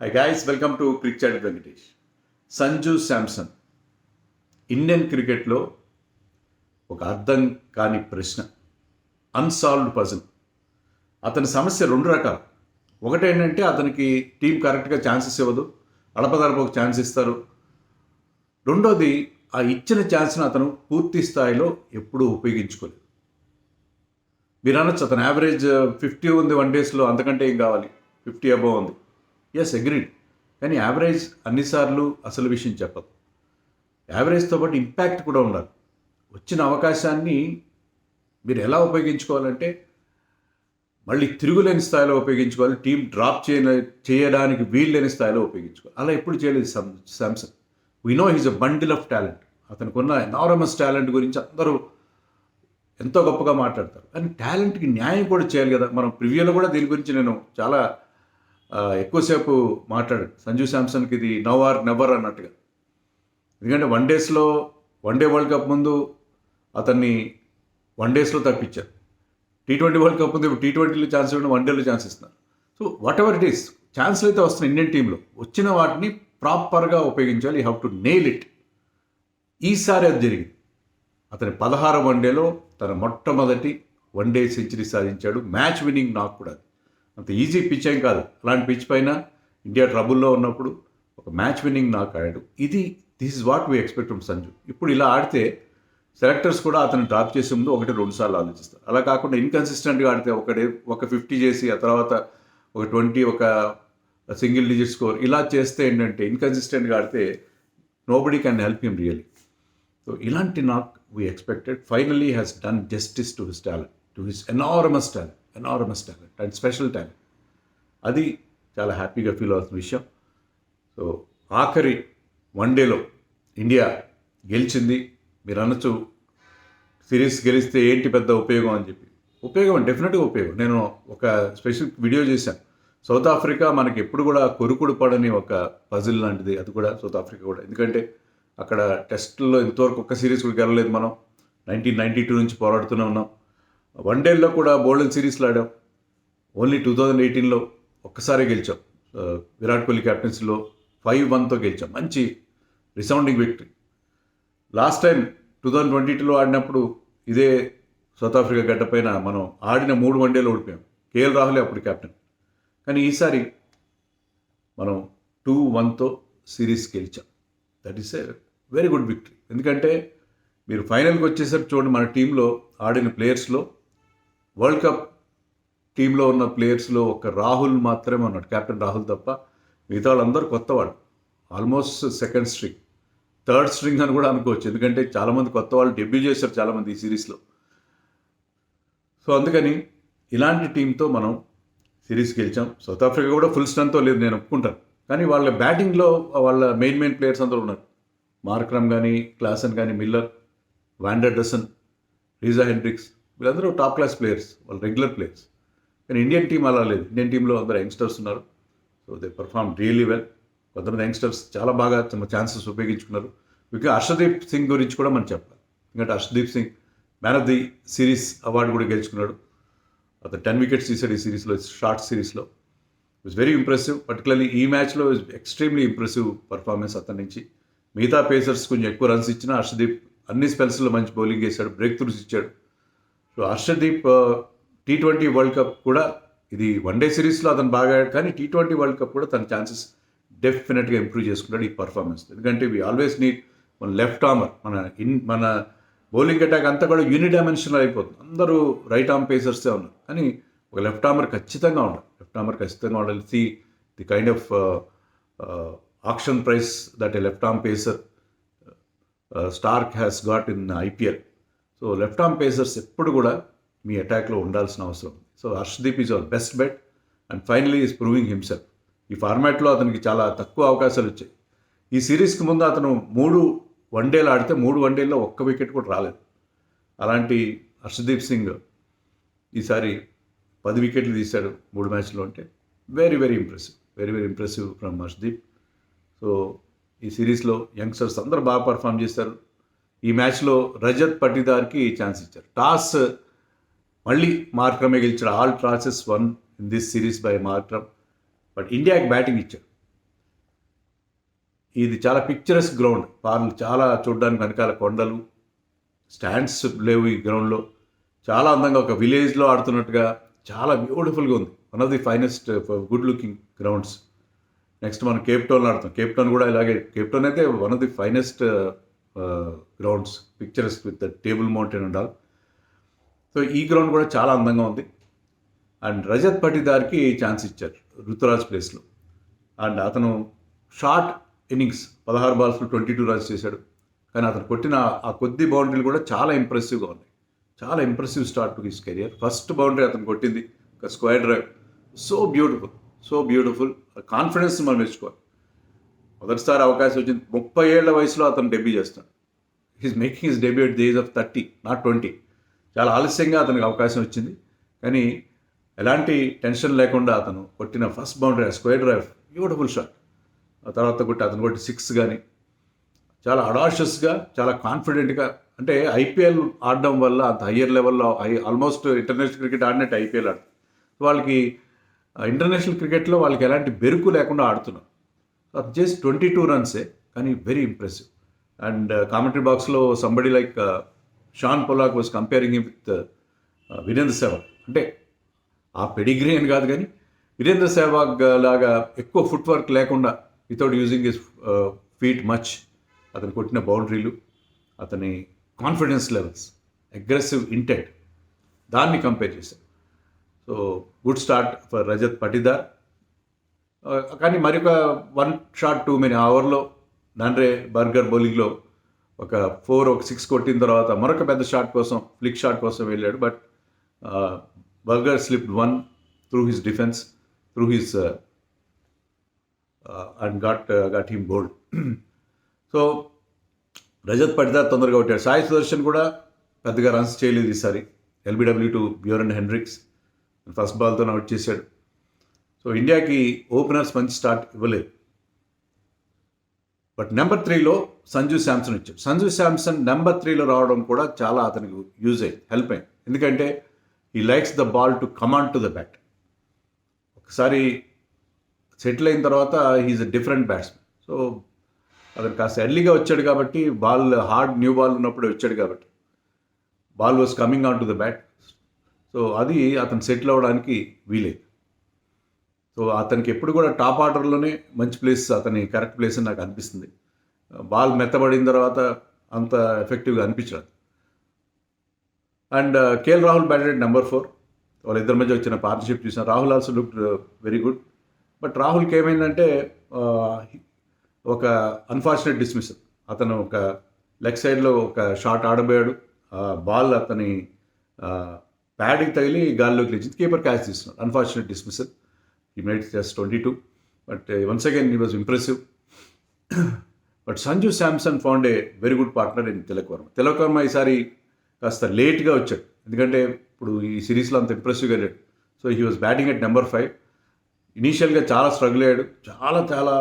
High guys, welcome to crick chat Venkatesh. Sanju Samson Indian క్రికెట్లో ఒక అర్థం కాని ప్రశ్న, అన్సాల్వ్డ్ పజిల్. అతని సమస్య రెండు రకాలు. ఒకటేంటంటే అతనికి టీం కరెక్ట్గా ఛాన్సెస్ ఇవ్వదు, అడపదడప ఒక ఛాన్స్ ఇస్తారు. రెండోది, ఆ ఇచ్చిన ఛాన్స్ను అతను పూర్తి స్థాయిలో ఎప్పుడూ ఉపయోగించుకోలేదు. మీరు అనొచ్చు అతను యావరేజ్ 50 ఉంది వన్ డేస్లో, అంతకంటే ఏం కావాలి, 50 అబోవ్ ఉంది. Yes, agreed. కానీ యావరేజ్ అన్నిసార్లు అసలు విషయం చెప్పదు. యావరేజ్తో పాటు ఇంపాక్ట్ కూడా ఉండాలి. వచ్చిన అవకాశాన్ని మీరు ఎలా ఉపయోగించుకోవాలంటే మళ్ళీ తిరుగులేని స్థాయిలో ఉపయోగించుకోవాలి. టీం డ్రాప్ చేయడానికి వీల్లేని స్థాయిలో ఉపయోగించుకోవాలి. అలా ఎప్పుడు చేయలేదు Samson. We know he's a bundle of talent. అతనికి ఉన్న ఎనారమస్ టాలెంట్ గురించి అందరూ ఎంతో గొప్పగా మాట్లాడతారు. కానీ టాలెంట్కి న్యాయం కూడా చేయాలి కదా. మనం ప్రివ్యూలో కూడా దీని గురించి నేను చాలా ఎక్కువసేపు మాట్లాడాడు. సంజు శాంసన్కి ఇది నవ్ ఆర్ నెవర్ అన్నట్టుగా. ఎందుకంటే వన్ డే వరల్డ్ కప్ ముందు అతన్ని వన్ డేస్లో తప్పించారు. T20 వరల్డ్ కప్ ముందు T20లో ఛాన్స్ ఇవ్వడం, వన్ డేలో ఛాన్స్ ఇస్తున్నారు. So whatever it is, ఛాన్స్లు అయితే వస్తున్నాయి ఇండియన్ టీంలో. వచ్చిన వాటిని ప్రాపర్గా ఉపయోగించాలి. You have to nail it. ఈసారి అది జరిగింది. అతని 16వ వన్డేలో తన మొట్టమొదటి వన్డే సెంచరీ సాధించాడు. మ్యాచ్ విన్నింగ్ నాక్ కూడా. అంత ఈజీ పిచ్ ఏం కాదు. అలాంటి పిచ్ పైన ఇండియా ట్రబుల్లో ఉన్నప్పుడు ఒక మ్యాచ్ విన్నింగ్ నాక్ ఆడాడు. This is what we expect from Sanju. ఇప్పుడు ఇలా ఆడితే సెలెక్టర్స్ కూడా అతను డ్రాప్ చేసే ముందు 1-2 సార్లు ఆలోచిస్తారు. అలా కాకుండా ఇన్కన్సిస్టెంట్గా ఆడితే ఒక 50 చేసి ఆ తర్వాత ఒక 20, ఒక సింగిల్ డిజిట్ స్కోర్ ఇలా చేస్తే ఏంటంటే ఇన్కన్సిస్టెంట్గా ఆడితే nobody can help him really. So ఇలాంటి knock we expected. Finally has done justice to his talent, to his enormous talent and special talent. అది చాలా హ్యాపీగా ఫీల్ అవుతున్న విషయం. సో ఆఖరి వన్డేలో ఇండియా గెలిచింది. మీరు అనొచ్చు సిరీస్ గెలిస్తే ఏంటి పెద్ద ఉపయోగం అని చెప్పి. ఉపయోగం డెఫినెట్గా ఉపయోగం. నేను ఒక స్పెషల్ వీడియో చేశాను. సౌత్ ఆఫ్రికా మనకి ఎప్పుడు కూడా కొరుకుడు పడని ఒక పజిల్ లాంటిది. అది కూడా సౌత్ ఆఫ్రికా కూడా. ఎందుకంటే అక్కడ టెస్టుల్లో ఇంతవరకు ఒక్క సిరీస్ కూడా గెలలేదు. మనం 1992 నుంచి పోరాడుతూనే ఉన్నాం. వన్డేల్లో కూడా బోల్డెన్ సిరీస్లో ఆడాం. ఓన్లీ 2018లో ఒక్కసారి గెలిచాం. విరాట్ కోహ్లీ క్యాప్టెన్సీలో 5-1తో గెలిచాం. మంచి రిసౌండింగ్ విక్టరీ. లాస్ట్ టైం 2022లో ఆడినప్పుడు ఇదే సౌత్ ఆఫ్రికా గడ్డ పైన మనం ఆడిన 3 వన్డేలు ఓడిపోయాం. కేఎల్ రాహులే అప్పుడు కెప్టెన్. కానీ ఈసారి మనం 2-1తో సిరీస్ గెలిచాం. That is a very good victory. ఎందుకంటే మీరు ఫైనల్కి వచ్చేసరికి చూడండి, మన టీంలో ఆడిన ప్లేయర్స్లో వరల్డ్ కప్ టీంలో ఉన్న ప్లేయర్స్లో ఒక రాహుల్ మాత్రమే ఉన్నాడు, కెప్టెన్ రాహుల్ తప్ప. మిగతా వాళ్ళందరూ కొత్తవాడు. Almost second string, third string అని కూడా అనుకోవచ్చు. ఎందుకంటే చాలామంది కొత్త వాళ్ళు డెబ్యూ చేశారు చాలామంది ఈ సిరీస్లో. సో అందుకని ఇలాంటి టీంతో మనం సిరీస్ గెలిచాం. సౌత్ ఆఫ్రికా కూడా ఫుల్ స్ట్రెంగ్త్తో లేదు, నేను ఒప్పుకుంటాను. కానీ వాళ్ళ బ్యాటింగ్లో వాళ్ళ మెయిన్ ప్లేయర్స్ అందరూ ఉన్నారు. మార్క్రమ్ కానీ, క్లాసన్ కానీ, మిల్లర్, వాండర్ డసన్, రీజా హెండ్రిక్స్, వీళ్ళందరూ టాప్ క్లాస్ ప్లేయర్స్, వాళ్ళు రెగ్యులర్ ప్లేయర్స్. కానీ ఇండియన్ టీం అలా లేదు. ఇండియన్ టీంలో అందరూ యంగ్స్టర్స్ ఉన్నారు. So they perform really well. కొంతమంది యంగ్స్టర్స్ చాలా బాగా తమ ఛాన్సెస్ ఉపయోగించుకున్నారు. ఇంకా హర్షదీప్ సింగ్ గురించి కూడా మనం చెప్పాలి. ఎందుకంటే Harshdeep Singh man of the series award కూడా గెలుచుకున్నాడు. అతను 10 వికెట్స్ తీశాడు ఈ సిరీస్లో, షార్ట్ సిరీస్లో. It was very impressive. Particularly ఈ మ్యాచ్లో ఎక్స్ట్రీమ్లీ ఇంప్రెసివ్ పర్ఫార్మెన్స్ అతని నుంచి. మిగతా పేసర్స్ కొంచెం ఎక్కువ రన్స్ ఇచ్చినా హర్షదీప్ అన్ని స్పెల్స్లో మంచి బౌలింగ్ వేశాడు, బ్రేక్ త్రూస్ ఇచ్చాడు. So Harshdeep T20 world cup కూడా, ఇది వన్డే సిరీస్లో అతను బాగా ఆడాడు, కానీ T20 వరల్డ్ కప్ కూడా తన ఛాన్సెస్ డెఫినెట్గా ఇంప్రూవ్ చేసుకున్నాడు ఈ పర్ఫార్మెన్స్. ఎందుకంటే వీ ఆల్వేస్ నీడ్ మన లెఫ్ట్ ఆర్మర్. మన బౌలింగ్ అటాక్ అంతా కూడా యూనిడైమెన్షనల్ అయిపోతుంది. అందరూ రైట్ ఆర్మ్ పేసర్సే ఉన్నారు, కానీ ఒక లెఫ్ట్ ఆర్మర్ ఖచ్చితంగా ఉండాలి. See the kind of auction price that a left arm pacer Starc has got in IPL. So left arm pacers ఎప్పుడు కూడా మీ అటాక్లో ఉండాల్సిన అవసరం. So Harshdeep is our best bet and finally is proving himself. ఈ ఫార్మాట్లో అతనికి చాలా తక్కువ అవకాశాలు వచ్చాయి. ఈ సిరీస్కి ముందు అతను 3 వన్డేలు ఆడితే 3 వన్డేల్లో ఒక్క వికెట్ కూడా రాలేదు. అలాంటి హర్షదీప్ సింగ్ ఈసారి 10 వికెట్లు తీశాడు 3 మ్యాచ్లో. అంటే very impressive from Harshdeep. So ఈ సిరీస్లో యంగ్స్టర్స్ అందరూ బాగా పర్ఫామ్ చేశారు. ఈ మ్యాచ్లో రజత్ పటిదార్కి ఛాన్స్ ఇచ్చారు. టాస్ మళ్ళీ మార్క్రమే గెలిచాడు. All టాసెస్ one in this series by Markram. But ఇండియాకి బ్యాటింగ్ ఇచ్చాడు. ఇది చాలా పిక్చరస్ గ్రౌండ్. వాళ్ళు చాలా చూడడానికి వెనకాల కొండలు, స్టాండ్స్ లేవు ఈ గ్రౌండ్లో. చాలా అందంగా ఒక విలేజ్లో ఆడుతున్నట్టుగా చాలా బ్యూటిఫుల్గా ఉంది. One of the finest good looking grounds. Next మనం కేప్ టౌన్లో ఆడుతాం. కేప్ టౌన్ కూడా ఇలాగే. కేప్ టౌన్ అయితే one of the finest grounds, picturesque with the Table Mountain and all. So ఈ గ్రౌండ్ కూడా చాలా అందంగా ఉంది. అండ్ రజత్ పటిదార్కి ఛాన్స్ ఇచ్చారు రుతురాజ్ ప్లేస్లో. అండ్ అతను షార్ట్ ఇన్నింగ్స్ 16 బాల్స్లో 22 రన్స్ చేశాడు. కానీ అతను కొట్టిన ఆ కొద్ది బౌండరీలు కూడా చాలా ఇంప్రెసివ్గా ఉన్నాయి. చాలా impressive start to his career. First boundary అతను కొట్టింది ఒక square drive. So beautiful, so beautiful. Confidence మనం మెచ్చుకోవాలి. మొదటిసారి అవకాశం వచ్చింది. 30 ఏళ్ల వయసులో అతను డెబ్యూ చేస్తాడు. He's making his debut at the age of 30, not 20. చాలా ఆలస్యంగా అతనికి అవకాశం వచ్చింది. కానీ ఎలాంటి టెన్షన్ లేకుండా అతను కొట్టిన first boundary square drive, beautiful shot. ఆ తర్వాత అతను కొట్టి 6 కానీ చాలా అడాషియస్గా, చాలా కాన్ఫిడెంట్గా. అంటే ఐపీఎల్ ఆడడం వల్ల అంత హయ్యర్ లెవెల్లో ఆల్మోస్ట్ ఇంటర్నేషనల్ క్రికెట్ ఆడినట్టు ఐపీఎల్ ఆడుతుంది. వాళ్ళకి ఇంటర్నేషనల్ క్రికెట్లో వాళ్ళకి ఎలాంటి బెరుకు లేకుండా ఆడుతున్నారు. అది జస్ట్ 22 రన్సే, కానీ వెరీ ఇంప్రెసివ్. అండ్ కామెంటరీ బాక్స్లో somebody like Shaun Pollock was comparing him with Virender Sehwag. అంటే ఆ పెడిగ్రీ అని కాదు, కానీ వీరేంద్ర సెహ్వాగ్ లాగా ఎక్కువ ఫుట్ వర్క్ లేకుండా, without using his feet much, అతను కొట్టిన బౌండరీలు, అతని కాన్ఫిడెన్స్ లెవెల్స్, అగ్రెసివ్ ఇంటెంట్, దాన్ని కంపేర్ చేశారు. So good start for Rajat Patidar. కానీ మరొక 1 షాట్ 2 మెనీ ఓవర్లో నాండ్రే బర్గర్ బౌలింగ్లో ఒక 4 ఒక 6 కొట్టిన తర్వాత మరొక పెద్ద షాట్ కోసం, ఫ్లిక్ షాట్ కోసం వెళ్ళాడు. But burger slipped 1 through his defence, through his and got him bold. So Rajat Patidar తొందరగా కొట్టాడు. సాయి సుదర్శన్ కూడా పెద్దగా రన్స్ చేయలేదు ఈసారి. ఎల్బిడబ్ల్యూ టు బ్యూరన్ హెన్రిక్స్ ఫస్ట్ బాల్తో అవుట్ చేశాడు. సో ఇండియాకి ఓపెనర్స్ మంచి స్టార్ట్ ఇవ్వలేదు. బట్ నెంబర్ 3లో సంజు శాంసన్ ఇచ్చాడు. సంజు శాంసన్ నెంబర్ 3లో రావడం కూడా చాలా అతనికి యూజ్ అయ్యింది, హెల్ప్ అయింది. ఎందుకంటే he likes the ball to command to the bat. ఒకసారి సెటిల్ అయిన తర్వాత he's a different batsmen. So అతను కాస్త ఎర్లీగా వచ్చాడు కాబట్టి, బాల్ హార్డ్ న్యూ బాల్ ఉన్నప్పుడు వచ్చాడు కాబట్టి ball was coming on to the bat. So అది అతను సెటిల్ అవ్వడానికి వీలేదు. సో అతనికి ఎప్పుడు కూడా టాప్ ఆర్డర్లోనే మంచి ప్లేస్, అతని కరెక్ట్ ప్లేస్ అని నాకు అనిపిస్తుంది. బాల్ మెత్తబడిన తర్వాత అంత ఎఫెక్టివ్గా అనిపించదు. And KL Rahul batted number 4. వాళ్ళిద్దరి మధ్య వచ్చిన పార్ట్నర్షిప్ చూసాను. Rahul also looked very good. But రాహుల్కి ఏమైందంటే ఒక అన్ఫార్చునేట్ డిస్మిసల్. అతను ఒక లెగ్ సైడ్లో ఒక షాట్ ఆడబోయాడు. బాల్ అతని ప్యాడ్కి తగిలి గాల్లోకి లేచింది. కీపర్ క్యాచ్ తీసుకున్నాడు. Unfortunate dismissal. He made just 22, but once again he was impressive. But Sanju Samson found a very good partner in Tilak Varma. Tilak Varma ఈసారి కాస్త లేట్గా వచ్చాడు, ఎందుకంటే ఇప్పుడు ఈ సిరీస్లో అంత ఇంప్రెసివ్గా లేడు. So he was batting at number 5. ఇనీషియల్గా చాలా స్ట్రగుల్ అయ్యాడు. చాలా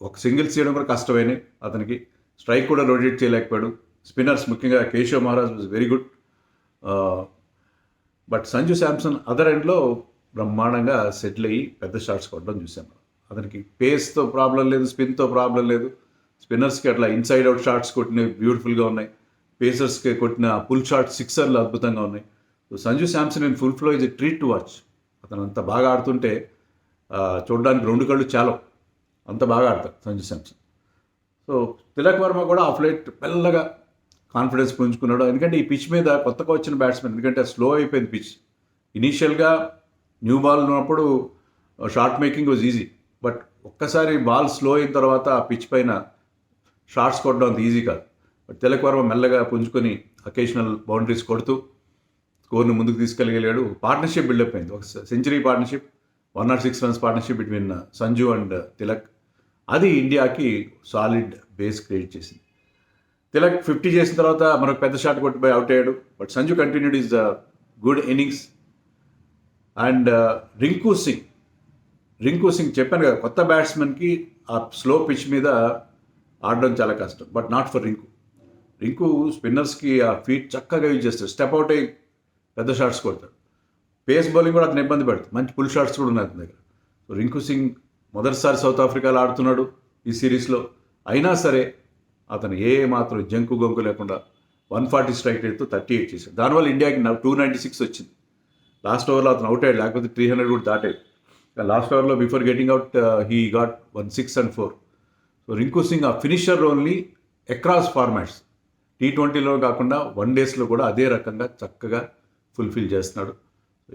ఒక సింగిల్స్ చేయడం కూడా కష్టమైనాయి అతనికి. స్ట్రైక్ కూడా రొటేట్ చేయలేకపోయాడు. స్పిన్నర్స్ ముఖ్యంగా Keshav Maharaj was very good. But Sanju Samson other ఎండ్లో బ్రహ్మాండంగా సెటిల్ అయ్యి పెద్ద షాట్స్ కొట్టడం చూసాను. అతనికి పేస్తో ప్రాబ్లం లేదు, స్పిన్తో ప్రాబ్లం లేదు. స్పిన్నర్స్కి అట్లా ఇన్సైడ్ అవుట్ షాట్స్ కొట్టినవి బ్యూటిఫుల్గా ఉన్నాయి. పేసర్స్కి కొట్టిన పుల్ షాట్ సిక్సర్లు అద్భుతంగా ఉన్నాయి. So Sanju Samson in full flow is a treat to watch. అతను అంత బాగా ఆడుతుంటే చూడడానికి 2 కళ్ళు చాలా, అంత బాగా ఆడతాడు సంజు శాంసన్. సో తిలక్ వర్మ కూడా ఆఫ్ లైట్ మెల్లగా కాన్ఫిడెన్స్ పుంజుకున్నాడు. ఎందుకంటే ఈ పిచ్ మీద కొత్తగా వచ్చిన బ్యాట్స్మెన్, ఎందుకంటే స్లో అయిపోయింది పిచ్. ఇనీషియల్గా న్యూ బాల్ ఉన్నప్పుడు short making was easy. But ఒక్కసారి బాల్ స్లో అయిన తర్వాత ఆ పిచ్ పైన షార్ట్స్ కొట్టడం అంత ఈజీ కాదు. బట్ తిలక్ వర్మ మెల్లగా పుంజుకొని అకేషనల్ బౌండరీస్ కొడుతూ స్కోర్ని ముందుకు తీసుకెళ్ళగలిగాడు. పార్ట్నర్షిప్ బిల్డప్ అయింది. ఒక century partnership, 106 runs partnership between Sanju and Tilak. అది ఇండియాకి సాలిడ్ బేస్ క్రియేట్ చేసింది. తిలక్ 50 చేసిన తర్వాత మనకు పెద్ద షాట్ కొట్టిపోయి అవుట్ అయ్యాడు. But Sanju continued is the good innings. And Rinku Singh చెప్పాను కదా, కొత్త బ్యాట్స్మెన్కి ఆ స్లో పిచ్ మీద ఆడడం చాలా కష్టం. బట్ నాట్ ఫర్ రింకు స్పిన్నర్స్కి ఆ ఫీట్ చక్కగా యూజ్ చేస్తాడు. స్టెప్ అవుట్ అయ్యి పెద్ద షాట్స్ కొడతాడు. పేస్ బౌలింగ్ కూడా అతను ఇబ్బంది పెడతాడు. మంచి పుల్ షాట్స్ కూడా ఉన్నాయి అతని దగ్గర. సో రింకు సింగ్ మొదటిసారి సౌత్ ఆఫ్రికాలో ఆడుతున్నాడు. ఈ సిరీస్లో. అయినా సరే అతను ఏ మాత్రం జంకు గొంకు లేకుండా 140 స్ట్రైక్ రేట్తో 38 చేశాడు. దానివల్ల ఇండియాకి 296 వచ్చింది. లాస్ట్ ఓవర్లో అతను అవుట్ అయ్యాడు, లేకపోతే 300 కూడా దాటాడు. లాస్ట్ ఓవర్లో before getting out he got 1 6 and 4. So Rinku Singh ఆ ఫినిషర్ రోల్ని అక్రాస్ ఫార్మాట్స్ T20లో కాకుండా వన్ డేస్లో కూడా అదే రకంగా చక్కగా ఫుల్ఫిల్ చేస్తున్నాడు.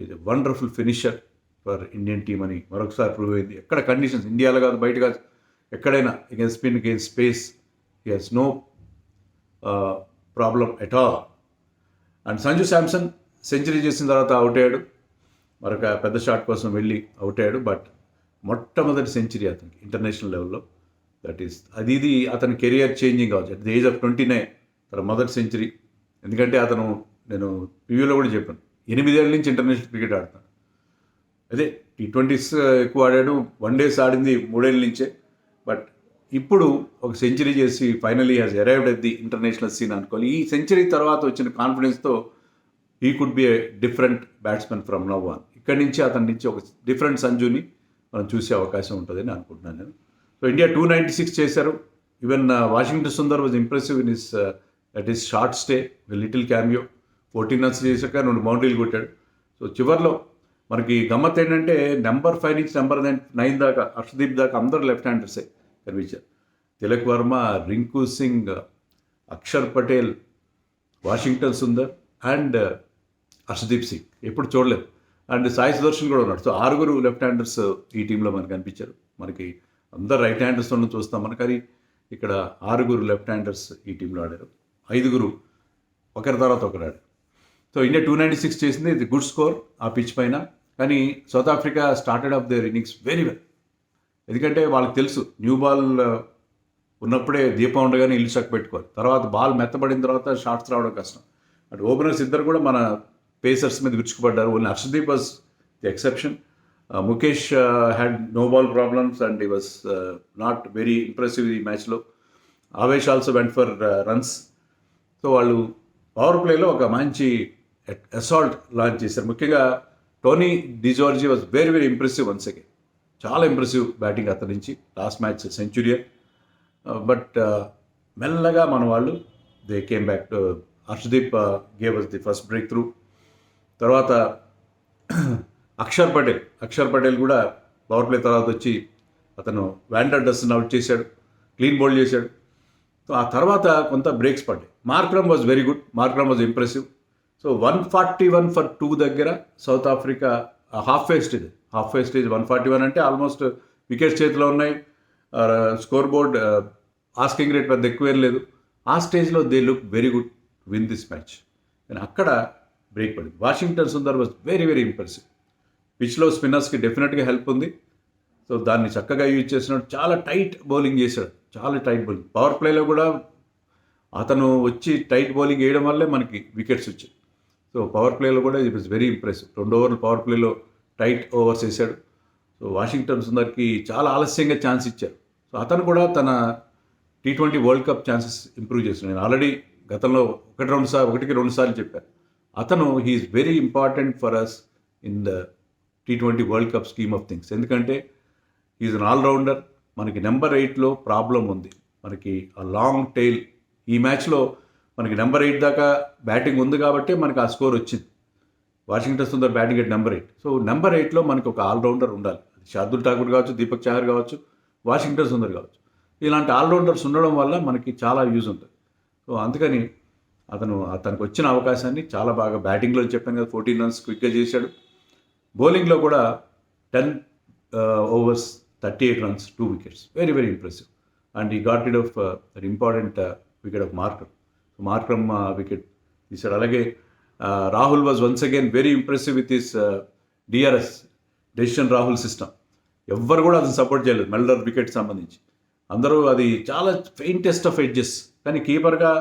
ఇది wonderful finisher for Indian team అని మరొకసారి ప్రూవ్ అయింది. ఎక్కడ కండిషన్స్ ఇండియాలో కాదు బయట కాదు ఎక్కడైనా against spin against pace he he's no problem at all. And Sanju Samson century చేసిన తర్వాత అవుట్ అయ్యాడు, మరొక పెద్ద షాట్ కోసం వెళ్ళి అవుట్ అయ్యాడు. బట్ మొట్టమొదటి సెంచరీ అతనికి ఇంటర్నేషనల్ లెవెల్లో, దట్ ఈస్ ఇది అతని కెరియర్ చేంజింగ్ కావచ్చు. అట్ ది ఏజ్ ఆఫ్ 29 తన మొదటి సెంచరీ. ఎందుకంటే అతను నేను రివ్యూలో కూడా చెప్పాను 8 ఏళ్ళ నుంచి ఇంటర్నేషనల్ క్రికెట్ ఆడుతాడు. అదే T20s ఎక్కువ ఆడాడు, వన్ డేస్ ఆడింది 3 ఏళ్ళ నుంచే. బట్ ఇప్పుడు ఒక సెంచరీ చేసి finally has arrived at the international scene అనుకోవాలి. ఈ సెంచరీ తర్వాత వచ్చిన కాన్ఫిడెన్స్తో he could be a different batsmen from now on. ఇక్కడి నుంచి అతని నుంచి ఒక డిఫరెంట్ సంజుని మనం చూసే అవకాశం ఉంటుందని అనుకుంటున్నాను నేను. సో ఇండియా 296 చేశారు. Even Washington Sundar was impressive in his that is short stay, little cameo. 14 runs చేశాక 2 బౌండరీలు కొట్టాడు. సో చివరిలో మనకి గమ్మత్ ఏంటంటే నెంబర్ 5 నుంచి నెంబర్ 9 దాకా హర్షదీప్ దాకా అందరూ లెఫ్ట్ హ్యాండర్సే కనిపించారు. తిలక్ వర్మ, రింకు సింగ్, అక్షర్ పటేల్, వాషింగ్టన్ సుందర్ అండ్ హర్షదీప్ సింగ్ ఎప్పుడు చూడలేదు. అండ్ సాయి సుదర్శన్ కూడా ఉన్నాడు. సో 6 లెఫ్ట్ హ్యాండర్స్ ఈ టీంలో మనకు కనిపించారు. మనకి అందరు రైట్ హ్యాండర్స్ చూస్తాం మనం, కానీ ఇక్కడ 6 లెఫ్ట్ హ్యాండర్స్ ఈ టీంలో ఆడారు. 5 ఒకరి తర్వాత ఒకరు ఆడారు. సో ఇండియా 296 చేసింది, ఇది గుడ్ స్కోర్ ఆ పిచ్ పైన. కానీ south Africa started of their innings very well. ఎందుకంటే వాళ్ళకి తెలుసు న్యూ బాల్ ఉన్నప్పుడే దీపం ఉండగానే ఇల్లు చక్క పెట్టుకోవాలి. తర్వాత బాల్ మెత్తబడిన తర్వాత షాట్స్ రావడం కష్టం. అటు ఓపెనర్స్ ఇద్దరు కూడా మన పేసర్స్ మీద విరుచుకుపడ్డారు. Only Arshdeep was the exception. Mukesh had no ball problems and he was not very impressive ఈ మ్యాచ్లో. Avesh also went for runs. So వాళ్ళు పవర్ ప్లేలో ఒక మంచి అసాల్ట్ లాంచ్ చేశారు. ముఖ్యంగా Tony de Zorzi was very very impressive once again. చాలా ఇంప్రెసివ్ బ్యాటింగ్ అతని నుంచి. Last match Centurion. బట్ మెల్లగా మన వాళ్ళు they came back to Arshdeep gave us the first breakthrough. తర్వాత అక్షర్ పటేల్ కూడా పవర్ ప్లే తర్వాత వచ్చి అతను వ్యాండర్ డస్ని అవుట్ చేశాడు, క్లీన్ బౌల్డ్ చేశాడు. సో ఆ తర్వాత కొంత బ్రేక్స్ పడ్డాయి. Markram was very good, Markram was impressive. So 141 for 2 దగ్గర సౌత్ ఆఫ్రికా హాఫ్ వే స్టేజ్ 141 అంటే ఆల్మోస్ట్ వికెట్స్ చేతిలో ఉన్నాయి. స్కోర్ బోర్డ్ ఆస్కింగ్ రేట్ పెద్ద ఎక్కువేం లేదు. ఆ స్టేజ్లో they look very good win this match. కానీ అక్కడ బ్రేక్ పడింది. Washington Sundar was very very impressive. పిచ్లో స్పిన్నర్స్కి డెఫినెట్గా హెల్ప్ ఉంది. సో దాన్ని చక్కగా యూజ్ చేసినాడు. చాలా టైట్ బౌలింగ్ చేశాడు, చాలా టైట్ బౌలింగ్. పవర్ ప్లేలో కూడా అతను వచ్చి టైట్ బౌలింగ్ వేయడం వల్లే మనకి వికెట్స్ వచ్చాయి. సో పవర్ ప్లేలో కూడా ఇట్ వాజ్ వెరీ ఇంప్రెసివ్. 2 ఓవర్లు పవర్ ప్లేలో టైట్ ఓవర్స్ వేశాడు. సో వాషింగ్టన్ సుందర్కి చాలా ఆలస్యంగా ఛాన్స్ ఇచ్చారు. సో అతను కూడా తన T20 world cup chances improve చేస్తున్నాడు. నేను ఆల్రెడీ గతంలో 1-2 సార్లు చెప్పాను. అతను he's very important for us in the T20 world cup scheme of things. ఎందుకంటే ఈజ్ అన్ ఆల్రౌండర్. మనకి నెంబర్ 8లో ప్రాబ్లం ఉంది. మనకి ఆ లాంగ్ టైల్ ఈ మ్యాచ్లో మనకి నెంబర్ 8 దాకా బ్యాటింగ్ ఉంది కాబట్టి మనకి ఆ స్కోర్ వచ్చింది. Washington Sundar batting at number 8. So number 8లో మనకి ఒక ఆల్రౌండర్ ఉండాలి. శార్దుల్ ఠాకూర్ కావచ్చు, దీపక్ చహర్ కావచ్చు, వాషింగ్టన్ సుందర్ కావచ్చు. ఇలాంటి ఆల్రౌండర్స్ ఉండడం వల్ల మనకి చాలా యూజ్ ఉంటుంది. సో అందుకని అతనికి వచ్చిన అవకాశాన్ని చాలా బాగా బ్యాటింగ్లో చెప్పాను కదా 14 runs క్విక్గా చేశాడు. బౌలింగ్లో కూడా 10 overs 38 runs 2 wickets. Very very impressive. And he got rid of that important wicket of Markram wicket తీశాడు. అలాగే Rahul was once again very impressive with his DRS decision Rahul system. ఎవ్వరు కూడా అతను సపోర్ట్ చేయలేదు మెల్డర్ వికెట్ సంబంధించి. అందరూ అది చాలా ఫెయింటెస్ట్ ఆఫ్ ఎడ్జెస్. కానీ కీపర్గా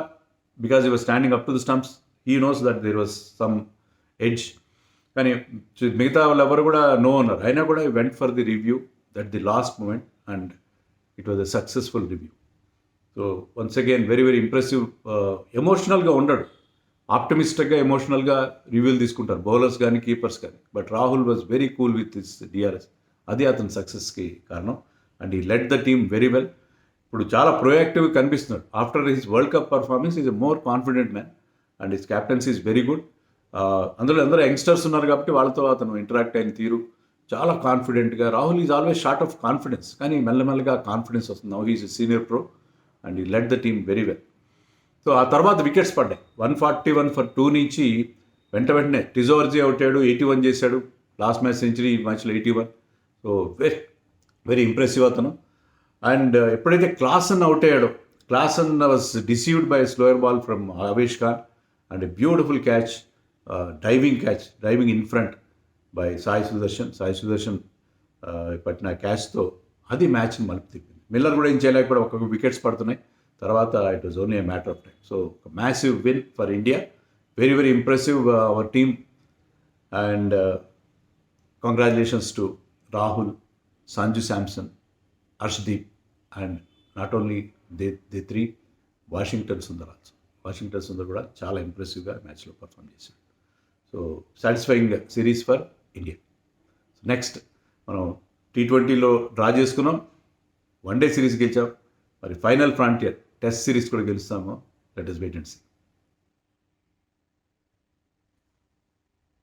because he was standing up to the stumps he knows that there was some edge. కానీ మిగతా వాళ్ళు ఎవరు కూడా నో అన్నారు. అయినా కూడా went for the review that the last moment and it was a successful review. So once again very very impressive. ఎమోషనల్గా ఉండడు, ఆప్టమిస్టిక్గా ఎమోషనల్గా రివ్యూలు తీసుకుంటారు బౌలర్స్ కానీ కీపర్స్ కానీ. But Rahul was very cool with his DRS. అది అతని సక్సెస్కి కారణం. And he led the team very well. ఇప్పుడు చాలా ప్రొయాక్టివ్గా కనిపిస్తున్నాడు. After his world cup performance is a more confident man and his captaincy is very good. అందులో అందరూ యంగ్స్టర్స్ ఉన్నారు కాబట్టి వాళ్ళతో అతను ఇంటరాక్ట్ అయిన తీరు చాలా కాన్ఫిడెంట్గా. Rahul is always short of confidence, కానీ మెల్లమెల్లగా కాన్ఫిడెన్స్ వస్తుంది. Now he's senior pro and he led the team very well. So ఆ తర్వాత వికెట్స్ పడ్డాయి. 141 ఫర్ 2 నుంచి వెంటనే టిజోర్జీ అవుట్ అయ్యాడు, 81 చేశాడు. లాస్ట్ మ్యాచ్ సెంచరీ, ఈ మ్యాచ్లో 81. సో వెరీ వెరీ ఇంప్రెసివ్ అతను. అండ్ ఎప్పుడైతే క్లాసన్ అవుట్ అయ్యాడో, Klaasen was deceived by slower ball from Avesh Khan and beautiful catch, diving in front by Sai Sudharsan పట్టిన క్యాచ్తో అది మ్యాచ్ని మలుపు తిప్పింది. మిల్లర్ కూడా ఏం చేయలేక కూడా ఒక్కొక్క వికెట్స్ పడుతున్నాయి. తర్వాత it was only a matter of time. So massive win for India. Very very impressive our team and congratulations to Rahul, Sanju Samson, Arshdeep and not only the three, Washington Sundar కూడా చాలా ఇంప్రెసివ్గా మ్యాచ్లో పర్ఫామ్ చేశాడు. So satisfying series for India. Next మనం T20లో draw చేసుకున్నాం, one day series గెలిచాం. మరి ఫైనల్ ఫ్రాంటియర్ టెస్ట్ సిరీస్ కూడా గెలుస్తాము. Let us wait and see.